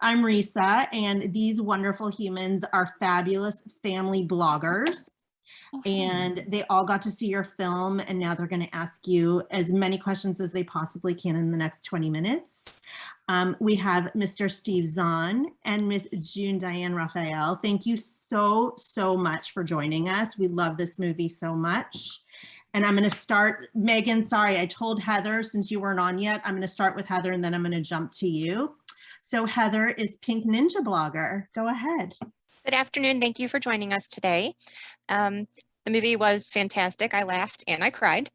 I'm Risa, and these wonderful humans are fabulous family bloggers. And they all got to see your film, and now they're going to ask you as many questions as they possibly can in the next 20 minutes. We have Mr. Steve Zahn and Miss Diane Raphael. Thank you so much for joining us. We love this movie so much. And I'm going to start, Megan, sorry, I told Heather, since you weren't on yet, I'm going to start with Heather and then I'm going to jump to you. So Heather is Pink Ninja Blogger. Go ahead. Good afternoon. Thank you for joining us today. The movie was fantastic. I laughed and I cried.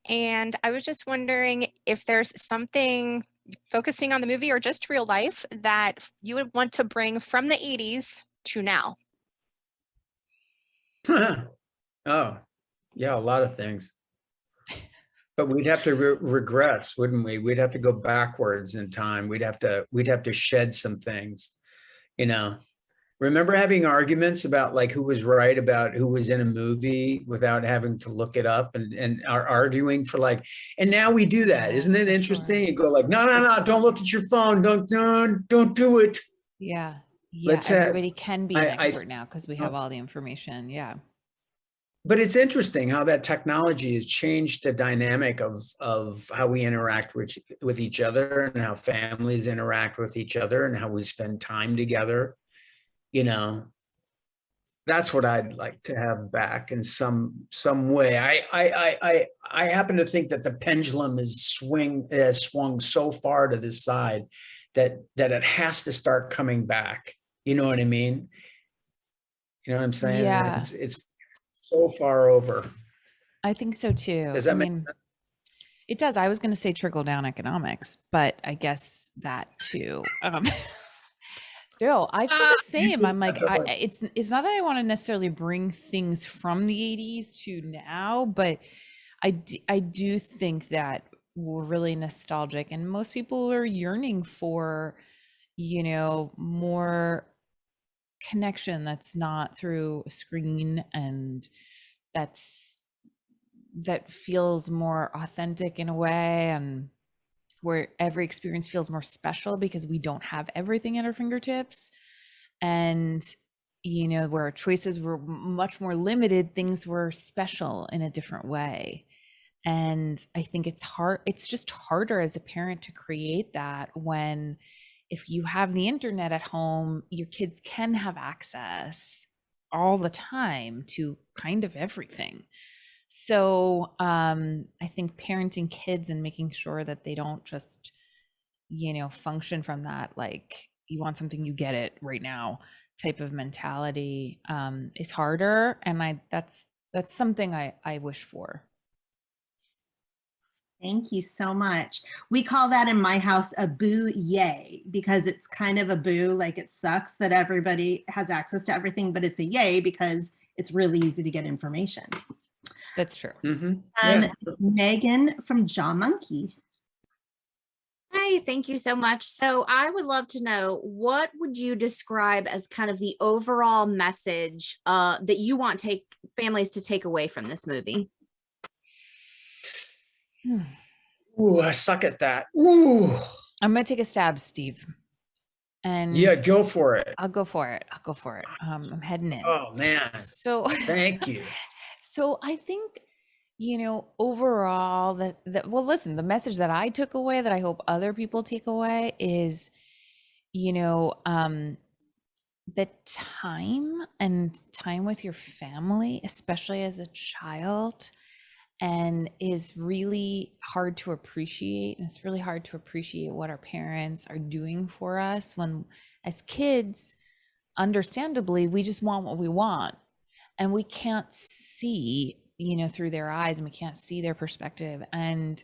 And I was just wondering if there's something focusing on the movie or just real life that you would want to bring from the 80s to now. Oh, yeah, a lot of things. But we'd have to regress, wouldn't we? We'd have to go backwards in time. We'd have to shed some things, you know. Remember having arguments about like who was right about who was in a movie without having to look it up and are arguing for like, and now we do that. Isn't it interesting? You go like, no, don't look at your phone. Don't do it. Yeah. Everybody can be an expert now because we have all the information. Yeah. But it's interesting how that technology has changed the dynamic of how we interact with each other and how families interact with each other and how we spend time together. You know, that's what I'd like to have back in some way. I happen to think that the pendulum has swung so far to this side that it has to start coming back. You know what I mean? You know what I'm saying? Yeah. It's so far over. I think so too. Does that make sense? It does. I was going to say trickle down economics, but I guess that too. No, I feel the same. I'm like, it's not that I want to necessarily bring things from the 80s to now, but I do think that we're really nostalgic and most people are yearning for, you know, more connection that's not through a screen and that feels more authentic in a way, and where every experience feels more special because we don't have everything at our fingertips. And, you know, where our choices were much more limited, things were special in a different way. And I think it's just harder as a parent to create that when, if you have the internet at home, your kids can have access all the time to kind of everything. So I think parenting kids and making sure that they don't just, you know, function from that, like, you want something, you get it right now type of mentality is harder. And that's something I wish for. Thank you so much. We call that in my house a boo yay, because it's kind of a boo, like it sucks that everybody has access to everything, but it's a yay because it's really easy to get information. That's true. Mm-hmm. Yeah. Megan from Jaw Monkey. Hi, thank you so much. So I would love to know, what would you describe as kind of the overall message that you want families to take away from this movie? Ooh, I suck at that. Ooh. I'm going to take a stab, Steve. And yeah, go for it. I'll go for it. I'm heading in. Oh man. So thank you. So I think, you know, overall well, listen, the message that I took away that I hope other people take away is, you know, the time with your family, especially as a child, and is really hard to appreciate. And it's really hard to appreciate what our parents are doing for us when, as kids, understandably, we just want what we want. And we can't see, you know, through their eyes, and we can't see their perspective. And,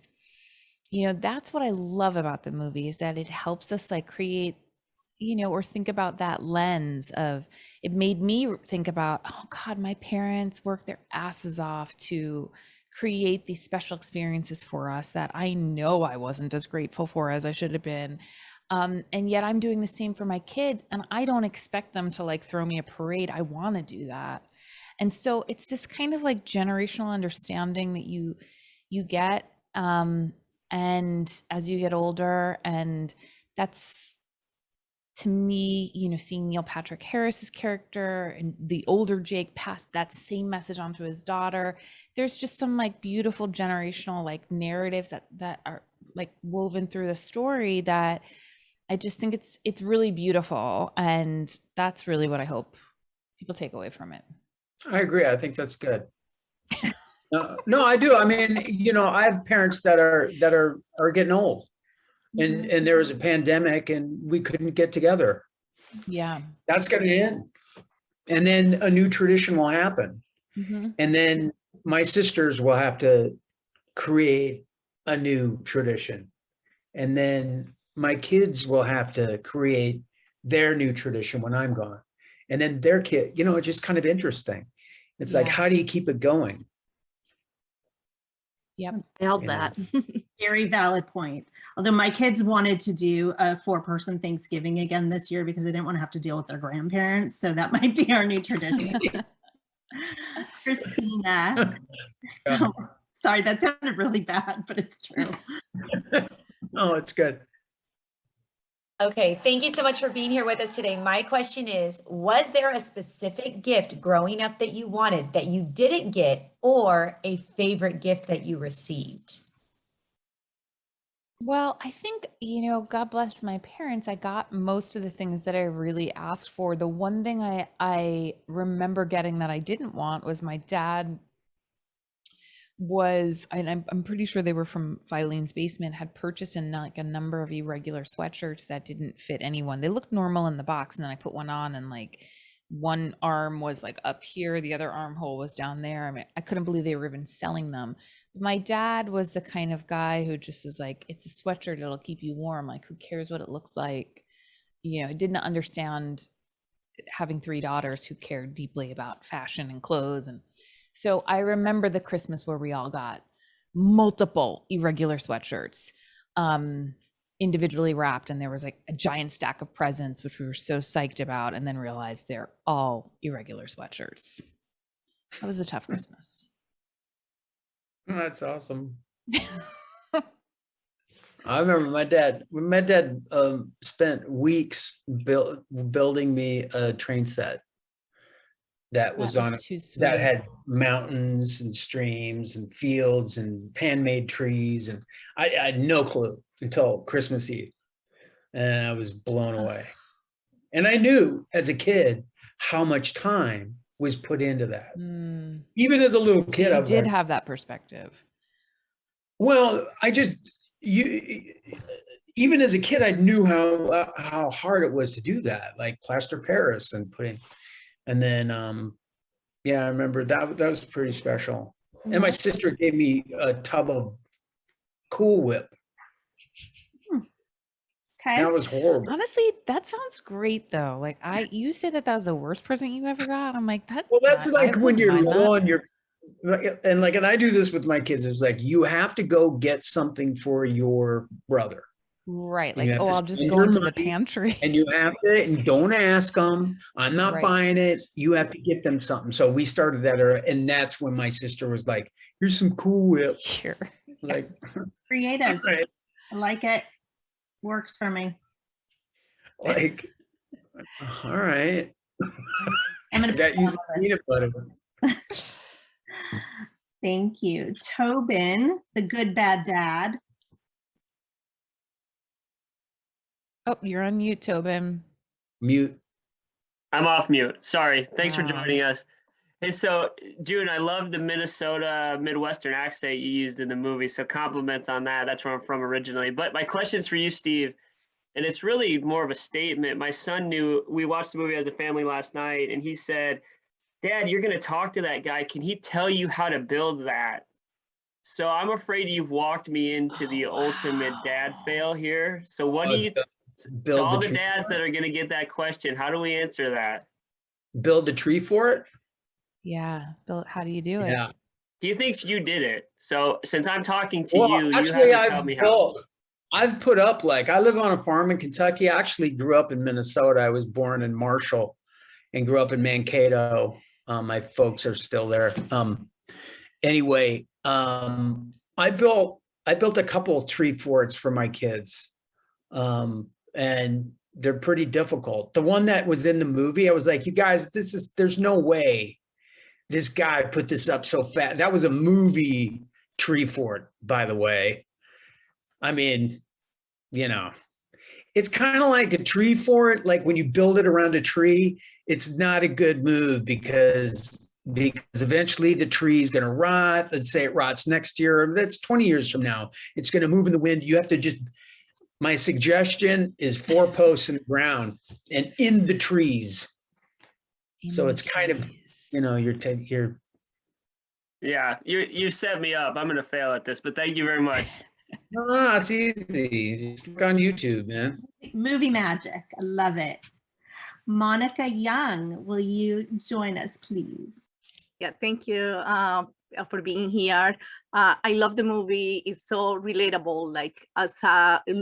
you know, that's what I love about the movie, is that it helps us like create, you know, or think about that lens of, it made me think about, oh God, my parents worked their asses off to create these special experiences for us that I know I wasn't as grateful for as I should have been. And yet I'm doing the same for my kids, and I don't expect them to like throw me a parade. I want to do that. And so it's this kind of like generational understanding that you get, and as you get older, and that's to me, you know, seeing Neil Patrick Harris's character and the older Jake pass that same message on to his daughter, there's just some like beautiful generational like narratives that are like woven through the story that I just think it's really beautiful, and that's really what I hope people take away from it. I agree. I think that's good. No, I do. I mean, you know, I have parents that are getting old, and there was a pandemic, and we couldn't get together. Yeah. That's going to end, and then a new tradition will happen, and then my sisters will have to create a new tradition, and then my kids will have to create their new tradition when I'm gone, and then their kid. You know, it's just kind of interesting. It's like, how do you keep it going? Yep. Nailed that. Very valid point. Although my kids wanted to do a 4-person Thanksgiving again this year because they didn't want to have to deal with their grandparents. So that might be our new tradition. Christina. Oh, sorry, that sounded really bad, but it's true. Oh, it's good. Okay, thank you so much for being here with us today. My question is, was there a specific gift growing up that you wanted that you didn't get, or a favorite gift that you received? Well, I think, you know, God bless my parents, I got most of the things that I really asked for. The one thing I remember getting that I didn't want was my dad was, and I'm pretty sure they were from Filene's Basement, had purchased like a number of irregular sweatshirts that didn't fit anyone. They looked normal in the box, and then I put one on, and like one arm was like up here, the other armhole was down there. I mean, I couldn't believe they were even selling them. My dad was the kind of guy who just was like, it's a sweatshirt, it'll keep you warm. Like, who cares what it looks like? You know, didn't understand, having 3 daughters who cared deeply about fashion and clothes. And so I remember the Christmas where we all got multiple irregular sweatshirts, individually wrapped, and there was like a giant stack of presents, which we were so psyched about, and then realized they're all irregular sweatshirts. That was a tough Christmas. That's awesome. I remember my dad spent weeks building me a train set that was on that had mountains and streams and fields and handmade trees, and I had no clue until Christmas Eve, and I was blown away. And I knew as a kid how much time was put into that. Even as a little kid, I did have that perspective. Well, even as a kid, I knew how hard it was to do that, like plaster Paris and putting. And then, yeah, I remember that was pretty special. And my sister gave me a tub of Cool Whip. Okay. That was horrible. Honestly, that sounds great though. Like you said that was the worst present you ever got. I'm like, that. Well, that's like when you're low on your, and I do this with my kids. It's like, you have to go get something for your brother. Right. Like, oh, I'll just go into the pantry. And you have to, and don't ask them. I'm not buying it. You have to get them something. So we started that era, and that's when my sister was like, here's some Cool Whip. Sure. Like, creative. Right. I like it. Works for me. Like, all right. I'm gonna got you some peanut butter. Thank you. Tobin, the good bad dad. Oh, you're on mute, Tobin. Mute. I'm off mute. Sorry. Thanks for joining us. Hey, so June, I love the Minnesota Midwestern accent you used in the movie. So compliments on that. That's where I'm from originally. But my question's for you, Steve, and it's really more of a statement. My son we watched the movie as a family last night, and he said, Dad, you're going to talk to that guy. Can he tell you how to build that? So I'm afraid you've walked me into the ultimate dad fail here. So what do you... Build all the dads that are going to get that question, how do we answer that? Build the tree for it? Yeah. How do you do it? Yeah. He thinks you did it. So since I'm talking to you, actually, you have to tell me how. I've put up, like, I live on a farm in Kentucky. I actually grew up in Minnesota. I was born in Marshall and grew up in Mankato. My folks are still there. Anyway, I built a couple of tree forts for my kids. And they're pretty difficult. The one that was in the movie, I was like, you guys, there's no way this guy put this up so fast. That was a movie tree fort, by the way. I mean, you know, it's kind of like a tree fort. Like when you build it around a tree, it's not a good move because eventually the tree is going to rot. Let's say it rots next year. That's 20 years from now. It's going to move in the wind. You have to just, my suggestion is 4 posts in the ground and in the trees. So it's kind of, you know, you're. Yeah, you set me up. I'm going to fail at this, but thank you very much. No, it's easy. Just look on YouTube, man. Movie magic. I love it. Monica Young, will you join us, please? Yeah, thank you for being here. I love the movie. It's so relatable. Like as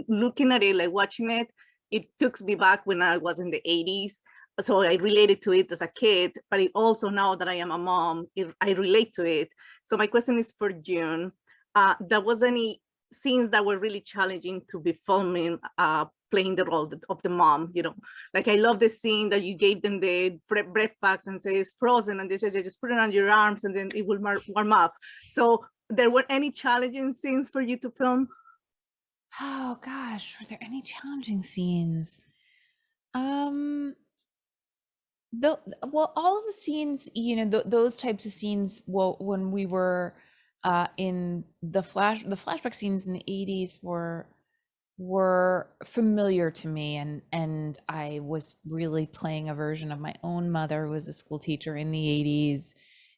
looking at it, like watching it, it took me back when I was in the 80s. So I related to it as a kid, but it also now that I am a mom, I relate to it. So my question is for June. There was any scenes that were really challenging to be filming, playing the role of the mom, you know, like I love the scene that you gave them the breakfast and say it's frozen and they said, just put it on your arms and then it will warm up. So there were any challenging scenes for you to film? Oh gosh, were there any challenging scenes? Well, all of the scenes, you know, those types of scenes, well, when we were in the flashback scenes in the 80s were familiar to me, and I was really playing a version of my own mother, who was a school teacher in the 80s,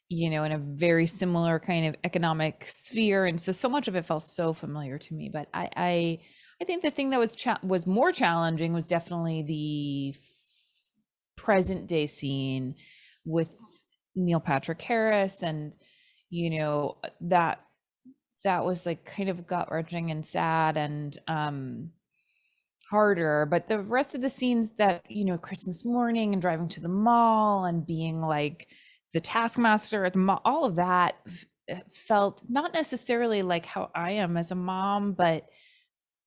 you know, in a very similar kind of economic sphere, and so much of it felt so familiar to me. But I think the thing that was more challenging was definitely the present day scene with Neil Patrick Harris, and you know, that was like kind of gut-wrenching and sad and harder. But the rest of the scenes that, you know, Christmas morning and driving to the mall and being like the taskmaster at the mall, all of that felt not necessarily like how I am as a mom, but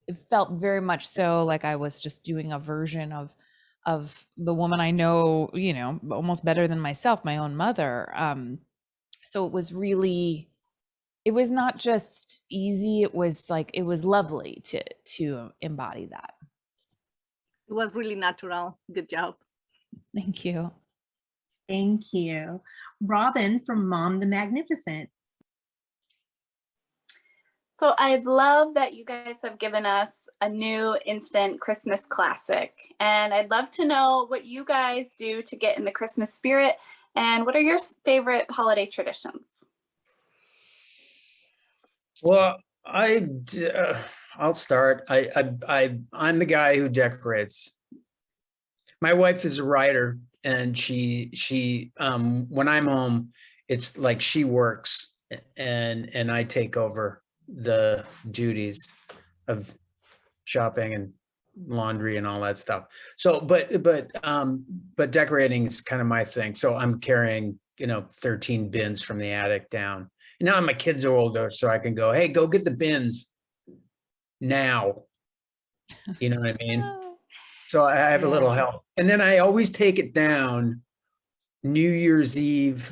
it felt very much so like I was just doing a version of the woman I know, you know, almost better than myself, my own mother. So it was really, it was not just easy, it was like, it was lovely to embody that. It was really natural. Good job. Thank you. Thank you. Robin from Mom the Magnificent. So I'd love that you guys have given us a new instant Christmas classic. And I'd love to know what you guys do to get in the Christmas spirit and what are your favorite holiday traditions? Well, I'll start. I'm the guy who decorates. My wife is a writer, and she when I'm home, it's like she works and I take over the duties of shopping and laundry and all that stuff. So, but decorating is kind of my thing. So I'm carrying, you know, 13 bins from the attic down. And now my kids are older, so I can go, hey, go get the bins now. You know what I mean? So I have a little help. And then I always take it down New Year's Eve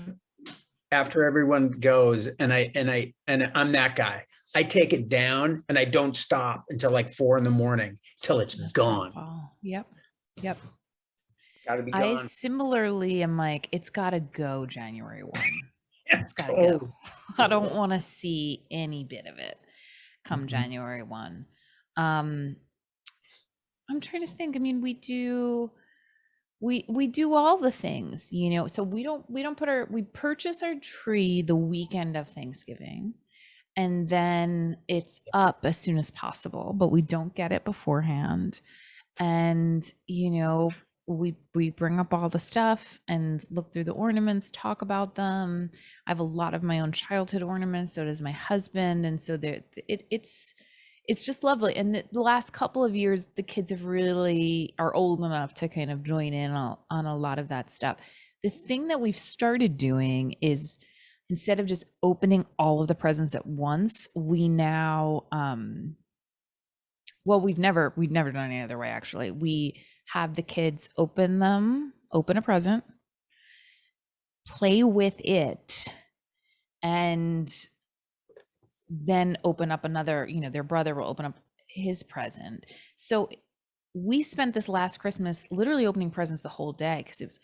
after everyone goes, and I'm that guy. I take it down and I don't stop until like 4 a.m. till it's gone. Yep. Gotta be gone. I similarly am like, it's gotta go January 1. It's gotta go. I don't want to see any bit of it come January 1. I'm trying to think. I mean, we do all the things, you know. So we purchase our tree the weekend of Thanksgiving, and then it's up as soon as possible, but we don't get it beforehand. And, you know, we bring up all the stuff and look through the ornaments, talk about them. I have a lot of my own childhood ornaments, so does my husband, and so it's just lovely. And the last couple of years, the kids are old enough to kind of join in on a lot of that stuff. The thing that we've started doing is, instead of just opening all of the presents at once, we now, well, we've never done any other way, actually. We have the kids open a present, play with it, and then open up another, their brother will open up his present. So we spent this last Christmas literally opening presents the whole day because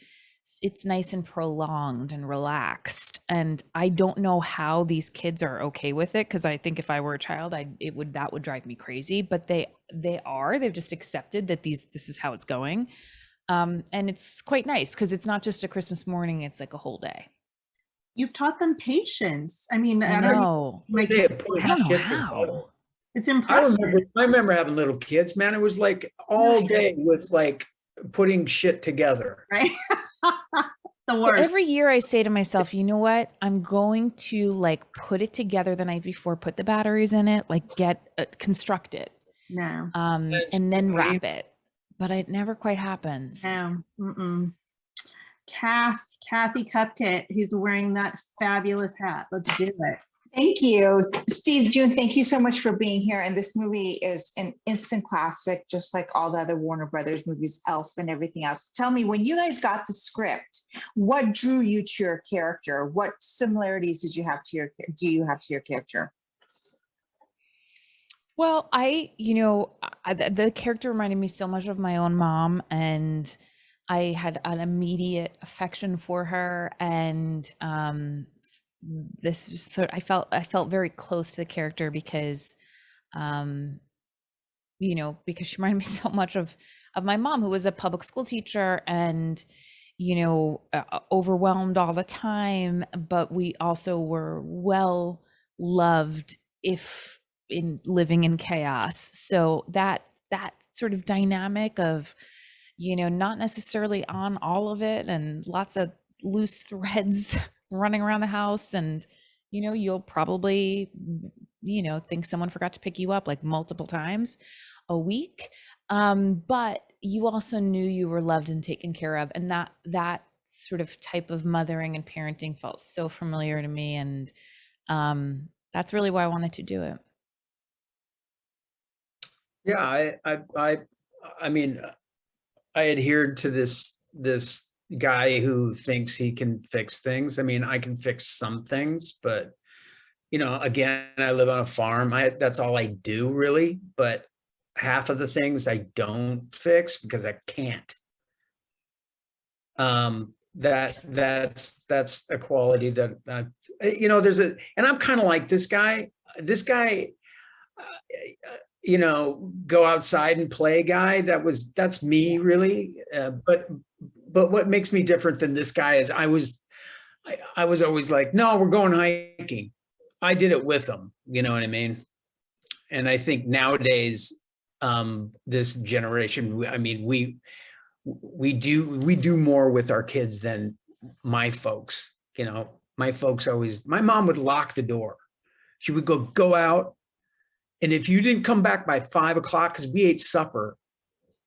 it's nice and prolonged and relaxed. And I don't know how these kids are okay with it, because I think if I were a child, that would drive me crazy. But they've just accepted that this is how it's going. And it's quite nice because it's not just a Christmas morning, it's like a whole day. You've taught them patience. I mean, I know. My They kids, have I don't know kids how. it's I impressive. remember having little kids, man. It was like all day with like putting shit together. Right? The So worst. every year I say to myself, you know what? I'm going to like put it together the night before, put the batteries in it, like construct it, No. and then wrap it. But it never quite happens. No. Mm-mm. Kathy Cupkit, who's wearing that fabulous hat. Let's do it. Thank you. Steve, June, thank you so much for being here. And this movie is an instant classic, just like all the other Warner Brothers movies, Elf and everything else. Tell me, when you guys got the script, what drew you to your character? What similarities do you have to your character? Well, the character reminded me so much of my own mom, and I had an immediate affection for her, and I felt very close to the character because because she reminded me so much of my mom, who was a public school teacher and overwhelmed all the time, but we also were well loved if in living in chaos. So that sort of dynamic of not necessarily on all of it and lots of loose threads running around the house, and you'll probably think someone forgot to pick you up like multiple times a week, but you also knew you were loved and taken care of, and that sort of type of mothering and parenting felt so familiar to me, and that's really why I wanted to do it. Yeah, I mean, I adhered to this guy who thinks he can fix things. I mean, I can fix some things, but again, I live on a farm. That's all I do really, but half of the things I don't fix because I can't. That's a quality that and I'm kind of like this guy, go outside and play guy. That's me really. But what makes me different than this guy is I was always like, no, we're going hiking. I did it with them. You know what I mean? And I think nowadays, this generation, I mean, we do more with our kids than my folks. My folks my mom would lock the door. She would go out. And if you didn't come back by 5 o'clock, because we ate supper,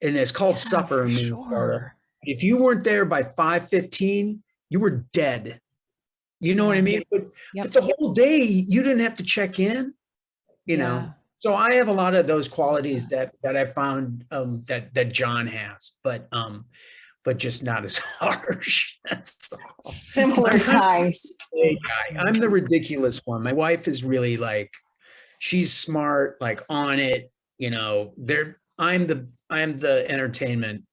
and it's called supper in Minnesota. If you weren't there by 5:15, you were dead. You know what I mean? But the whole day you didn't have to check in, know. So I have a lot of those qualities that I found that John has, but just not as harsh. That's all. Simpler times. I'm the ridiculous one. My wife is really like, she's smart, like on it. I'm the entertainment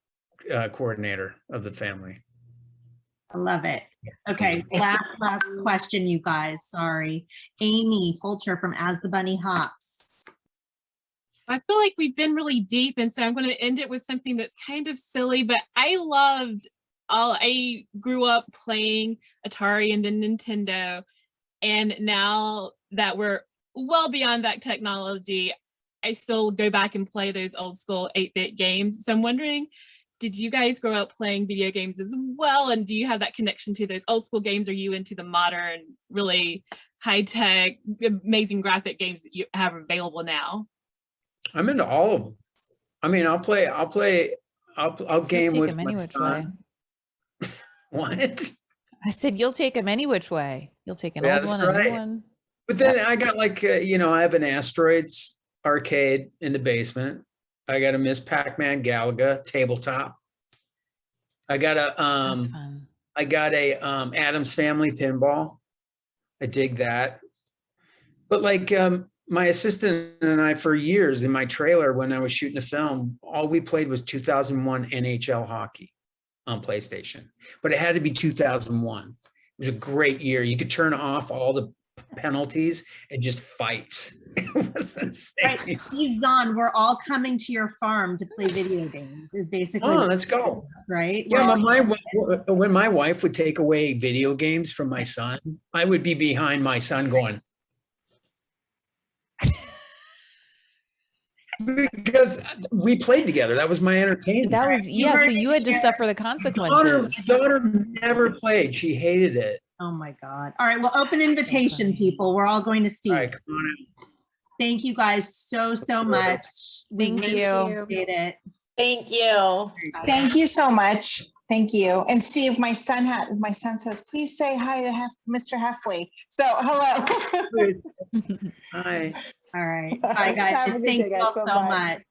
coordinator of the family. I love it. Okay, last question, you guys. Sorry. Amy Fulcher from As the Bunny Hops. I feel like we've been really deep, and so I'm going to end it with something that's kind of silly, but I grew up playing Atari and then Nintendo, and now that we're well beyond that technology, I still go back and play those old school 8-bit games. So I'm wondering, did you guys grow up playing video games as well? And do you have that connection to those old school games? Are you into the modern, really high-tech, amazing graphic games that you have available now? I'm into all of them. I mean, I'll game with my son. What? I said, you'll take them any which way. You'll take an old one, a new one. But then I got like, I have an Asteroids arcade in the basement. I got a Miss Pac-Man Galaga tabletop. I got a That's fun. Addams Family pinball. I dig that. But like my assistant and I, for years in my trailer when I was shooting the film, all we played was 2001 NHL hockey on PlayStation. But it had to be 2001. It was a great year. You could turn off all the penalties and just fights. It was insane. Right. Steve Zahn, we're all coming to your farm to play video games is basically. Oh, let's go. Right? Yeah, but when my wife would take away video games from my son, I would be behind my son going, because we played together. That was my entertainment. That was, yeah, so you had to suffer the consequences. My daughter never played. She hated it. Oh my God. All right. Well, open invitation, people. We're all going to Steve. All right, come on in. Thank you guys so much. Thank you. Appreciate it. Thank you. Thank you so much. Thank you. And Steve, my son says, please say hi to Mr. Heffley. So hello. Hi. All right. Bye, guys. Have a good Thank day, you all guys. so Bye-bye. much.